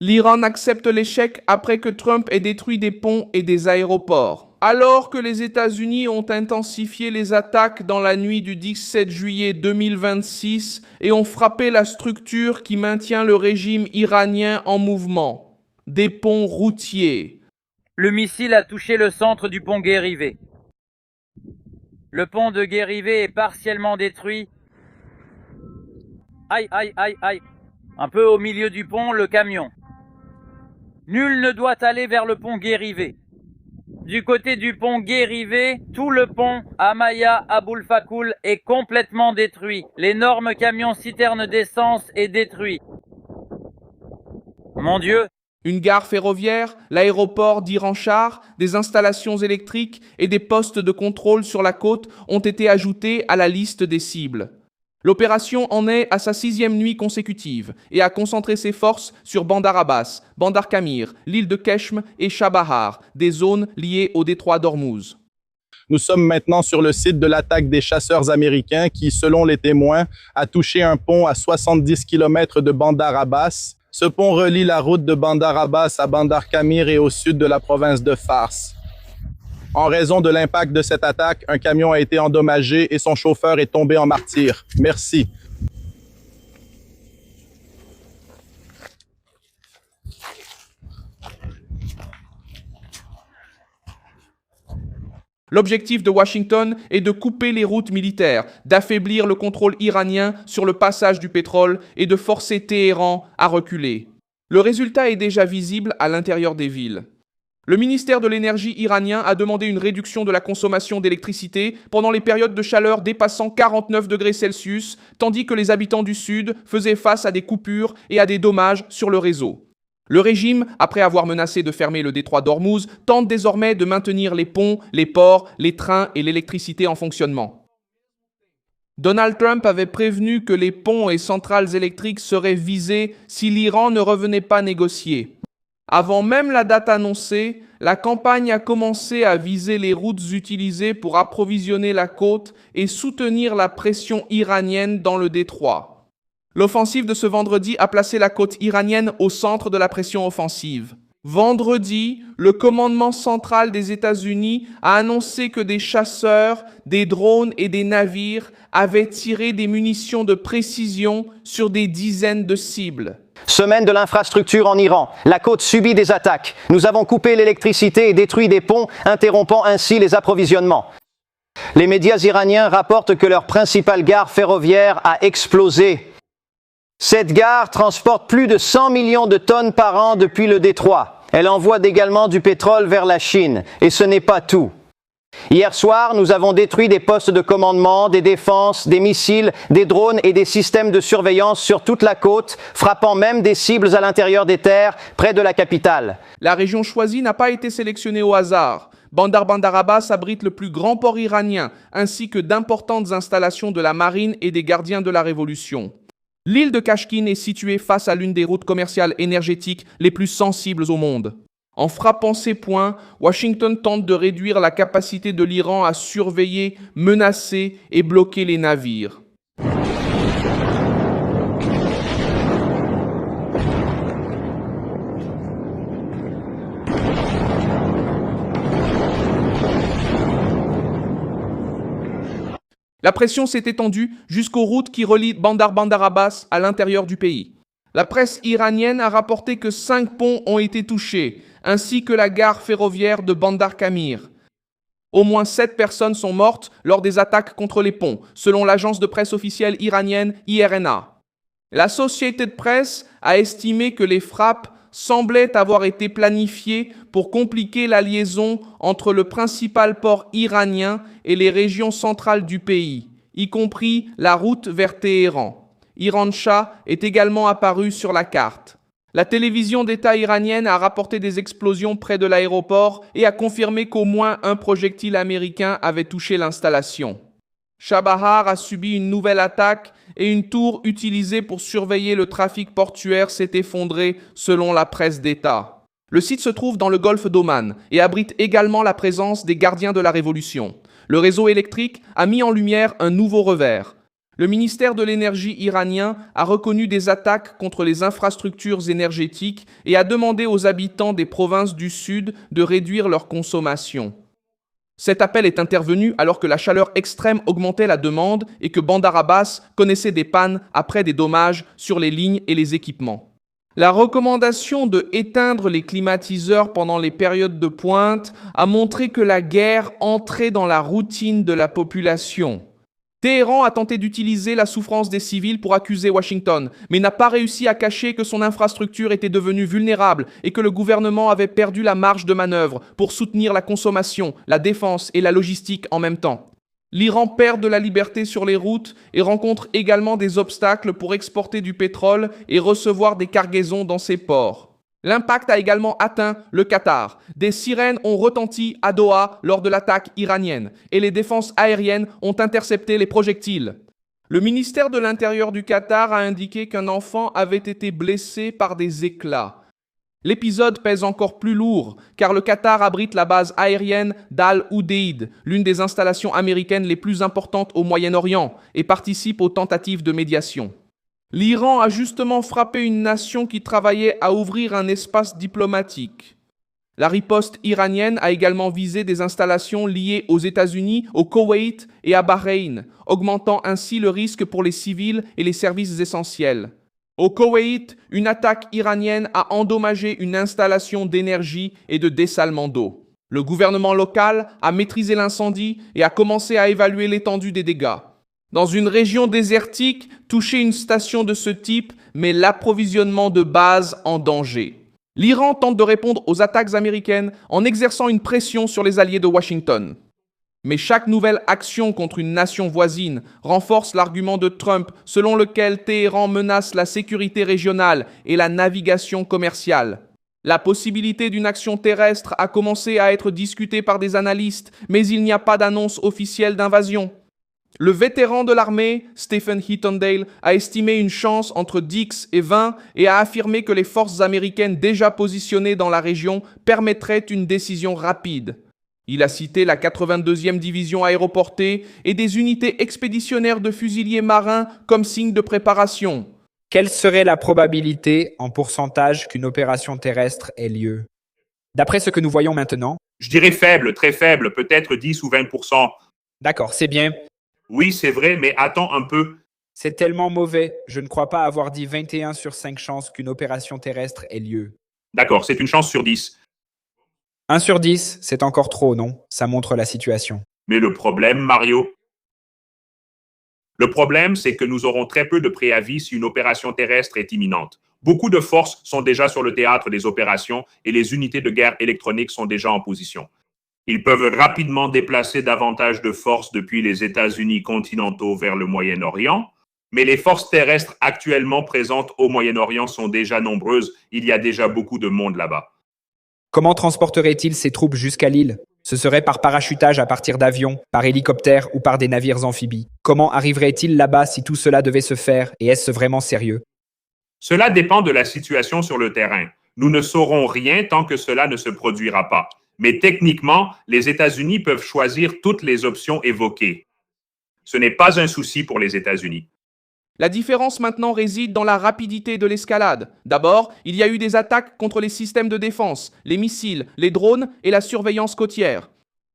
L'Iran accepte l'échec après que Trump ait détruit des ponts et des aéroports. Alors que les États-Unis ont intensifié les attaques dans la nuit du 17 juillet 2026 et ont frappé la structure qui maintient le régime iranien en mouvement, des ponts routiers. Le missile a touché le centre du pont Guérivé. Le pont de Guérivé est partiellement détruit. Aïe, aïe, aïe, aïe. Un peu au milieu du pont, le camion. Nul ne doit aller vers le pont Guérivé. Du côté du pont Guérivé, tout le pont Amaya Aboul Fakoul est complètement détruit. L'énorme camion citerne d'essence est détruit. Mon Dieu! Une gare ferroviaire, l'aéroport d'Iran-Char, des installations électriques et des postes de contrôle sur la côte ont été ajoutés à la liste des cibles. L'opération en est à sa 6e nuit consécutive et a concentré ses forces sur Bandar Abbas, Bandar Kamir, l'île de Keshm et Chabahar, des zones liées au détroit d'Ormuz. Nous sommes maintenant sur le site de l'attaque des chasseurs américains qui, selon les témoins, a touché un pont à 70 km de Bandar Abbas. Ce pont relie la route de Bandar Abbas à Bandar Kamir et au sud de la province de Fars. En raison de l'impact de cette attaque, un camion a été endommagé et son chauffeur est tombé en martyr. Merci. L'objectif de Washington est de couper les routes militaires, d'affaiblir le contrôle iranien sur le passage du pétrole et de forcer Téhéran à reculer. Le résultat est déjà visible à l'intérieur des villes. Le ministère de l'énergie iranien a demandé une réduction de la consommation d'électricité pendant les périodes de chaleur dépassant 49 degrés Celsius, tandis que les habitants du Sud faisaient face à des coupures et à des dommages sur le réseau. Le régime, après avoir menacé de fermer le détroit d'Ormuz, tente désormais de maintenir les ponts, les ports, les trains et l'électricité en fonctionnement. Donald Trump avait prévenu que les ponts et centrales électriques seraient visés si l'Iran ne revenait pas négocier. Avant même la date annoncée, la campagne a commencé à viser les routes utilisées pour approvisionner la côte et soutenir la pression iranienne dans le détroit. L'offensive de ce vendredi a placé la côte iranienne au centre de la pression offensive. Vendredi, le commandement central des États-Unis a annoncé que des chasseurs, des drones et des navires avaient tiré des munitions de précision sur des dizaines de cibles. Semaine de l'infrastructure en Iran. La côte subit des attaques. Nous avons coupé l'électricité et détruit des ponts, interrompant ainsi les approvisionnements. Les médias iraniens rapportent que leur principale gare ferroviaire a explosé. Cette gare transporte plus de 100 millions de tonnes par an depuis le détroit. Elle envoie également du pétrole vers la Chine. Et ce n'est pas tout. Hier soir, nous avons détruit des postes de commandement, des défenses, des missiles, des drones et des systèmes de surveillance sur toute la côte, frappant même des cibles à l'intérieur des terres, près de la capitale. La région choisie n'a pas été sélectionnée au hasard. Bandar Abbas abrite le plus grand port iranien, ainsi que d'importantes installations de la marine et des gardiens de la révolution. L'île de Kashkin est située face à l'une des routes commerciales énergétiques les plus sensibles au monde. En frappant ces points, Washington tente de réduire la capacité de l'Iran à surveiller, menacer et bloquer les navires. La pression s'est étendue jusqu'aux routes qui relient Bandar Abbas à l'intérieur du pays. La presse iranienne a rapporté que 5 ponts ont été touchés, ainsi que la gare ferroviaire de Bandar Kamir. Au moins 7 personnes sont mortes lors des attaques contre les ponts, selon l'agence de presse officielle iranienne IRNA. L'Associated Press a estimé que les frappes semblaient avoir été planifiées pour compliquer la liaison entre le principal port iranien et les régions centrales du pays, y compris la route vers Téhéran. Iran-Shah est également apparu sur la carte. La télévision d'État iranienne a rapporté des explosions près de l'aéroport et a confirmé qu'au moins un projectile américain avait touché l'installation. Chabahar a subi une nouvelle attaque et une tour utilisée pour surveiller le trafic portuaire s'est effondrée selon la presse d'État. Le site se trouve dans le golfe d'Oman et abrite également la présence des gardiens de la Révolution. Le réseau électrique a mis en lumière un nouveau revers. Le ministère de l'énergie iranien a reconnu des attaques contre les infrastructures énergétiques et a demandé aux habitants des provinces du sud de réduire leur consommation. Cet appel est intervenu alors que la chaleur extrême augmentait la demande et que Bandar Abbas connaissait des pannes après des dommages sur les lignes et les équipements. La recommandation de éteindre les climatiseurs pendant les périodes de pointe a montré que la guerre entrait dans la routine de la population. Téhéran a tenté d'utiliser la souffrance des civils pour accuser Washington, mais n'a pas réussi à cacher que son infrastructure était devenue vulnérable et que le gouvernement avait perdu la marge de manœuvre pour soutenir la consommation, la défense et la logistique en même temps. L'Iran perd de la liberté sur les routes et rencontre également des obstacles pour exporter du pétrole et recevoir des cargaisons dans ses ports. L'impact a également atteint le Qatar. Des sirènes ont retenti à Doha lors de l'attaque iranienne et les défenses aériennes ont intercepté les projectiles. Le ministère de l'Intérieur du Qatar a indiqué qu'un enfant avait été blessé par des éclats. L'épisode pèse encore plus lourd car le Qatar abrite la base aérienne d'Al Udeid, l'une des installations américaines les plus importantes au Moyen-Orient, et participe aux tentatives de médiation. L'Iran a justement frappé une nation qui travaillait à ouvrir un espace diplomatique. La riposte iranienne a également visé des installations liées aux États-Unis, au Koweït et à Bahreïn, augmentant ainsi le risque pour les civils et les services essentiels. Au Koweït, une attaque iranienne a endommagé une installation d'énergie et de dessalement d'eau. Le gouvernement local a maîtrisé l'incendie et a commencé à évaluer l'étendue des dégâts. Dans une région désertique, toucher une station de ce type met l'approvisionnement de base en danger. L'Iran tente de répondre aux attaques américaines en exerçant une pression sur les alliés de Washington. Mais chaque nouvelle action contre une nation voisine renforce l'argument de Trump selon lequel Téhéran menace la sécurité régionale et la navigation commerciale. La possibilité d'une action terrestre a commencé à être discutée par des analystes, mais il n'y a pas d'annonce officielle d'invasion. Le vétéran de l'armée, Stephen Hittondale, a estimé une chance entre 10 et 20 et a affirmé que les forces américaines déjà positionnées dans la région permettraient une décision rapide. Il a cité la 82e division aéroportée et des unités expéditionnaires de fusiliers marins comme signe de préparation. Quelle serait la probabilité en pourcentage qu'une opération terrestre ait lieu? D'après ce que nous voyons maintenant? Je dirais faible, très faible, peut-être 10 ou 20%. D'accord, c'est bien. Oui, c'est vrai, mais attends un peu. C'est tellement mauvais. Je ne crois pas avoir dit 21 sur 5 chances qu'une opération terrestre ait lieu. D'accord, c'est une chance sur 10. 1 sur 10, c'est encore trop, non? Ça montre la situation. Mais le problème, Mario? Le problème, c'est que nous aurons très peu de préavis si une opération terrestre est imminente. Beaucoup de forces sont déjà sur le théâtre des opérations et les unités de guerre électroniques sont déjà en position. Ils peuvent rapidement déplacer davantage de forces depuis les États-Unis continentaux vers le Moyen-Orient, mais les forces terrestres actuellement présentes au Moyen-Orient sont déjà nombreuses. Il y a déjà beaucoup de monde là-bas. Comment transporterait-il ces troupes jusqu'à l'île? Ce serait par parachutage à partir d'avions, par hélicoptère ou par des navires amphibies. Comment arriverait-il là-bas si tout cela devait se faire et est-ce vraiment sérieux? Cela dépend de la situation sur le terrain. Nous ne saurons rien tant que cela ne se produira pas. Mais techniquement, les États-Unis peuvent choisir toutes les options évoquées. Ce n'est pas un souci pour les États-Unis. La différence maintenant réside dans la rapidité de l'escalade. D'abord, il y a eu des attaques contre les systèmes de défense, les missiles, les drones et la surveillance côtière.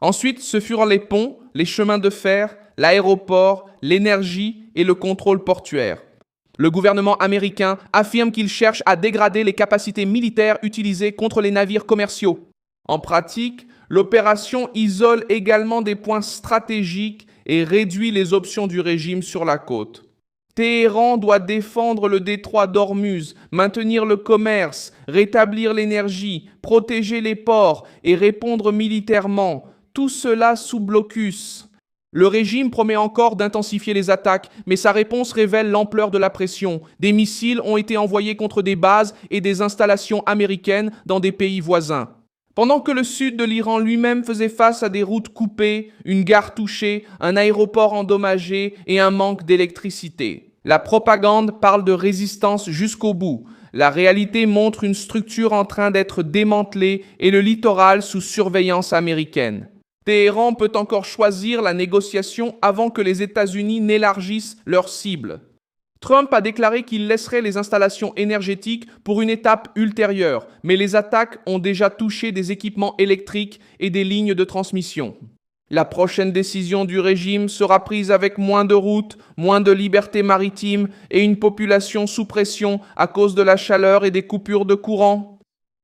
Ensuite, ce furent les ponts, les chemins de fer, l'aéroport, l'énergie et le contrôle portuaire. Le gouvernement américain affirme qu'il cherche à dégrader les capacités militaires utilisées contre les navires commerciaux. En pratique, l'opération isole également des points stratégiques et réduit les options du régime sur la côte. Téhéran doit défendre le détroit d'Ormuz, maintenir le commerce, rétablir l'énergie, protéger les ports et répondre militairement, tout cela sous blocus. Le régime promet encore d'intensifier les attaques, mais sa réponse révèle l'ampleur de la pression. Des missiles ont été envoyés contre des bases et des installations américaines dans des pays voisins. Pendant que le sud de l'Iran lui-même faisait face à des routes coupées, une gare touchée, un aéroport endommagé et un manque d'électricité. La propagande parle de résistance jusqu'au bout. La réalité montre une structure en train d'être démantelée et le littoral sous surveillance américaine. Téhéran peut encore choisir la négociation avant que les États-Unis n'élargissent leurs cibles. Trump a déclaré qu'il laisserait les installations énergétiques pour une étape ultérieure, mais les attaques ont déjà touché des équipements électriques et des lignes de transmission. La prochaine décision du régime sera prise avec moins de routes, moins de liberté maritime et une population sous pression à cause de la chaleur et des coupures de courant.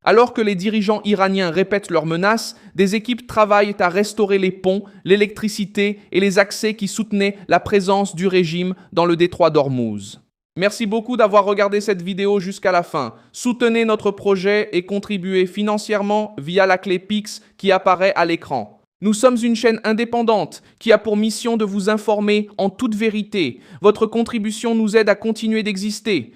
Alors que les dirigeants iraniens répètent leurs menaces, des équipes travaillent à restaurer les ponts, l'électricité et les accès qui soutenaient la présence du régime dans le détroit d'Ormuz. Merci beaucoup d'avoir regardé cette vidéo jusqu'à la fin. Soutenez notre projet et contribuez financièrement via la clé Pix qui apparaît à l'écran. Nous sommes une chaîne indépendante qui a pour mission de vous informer en toute vérité. Votre contribution nous aide à continuer d'exister.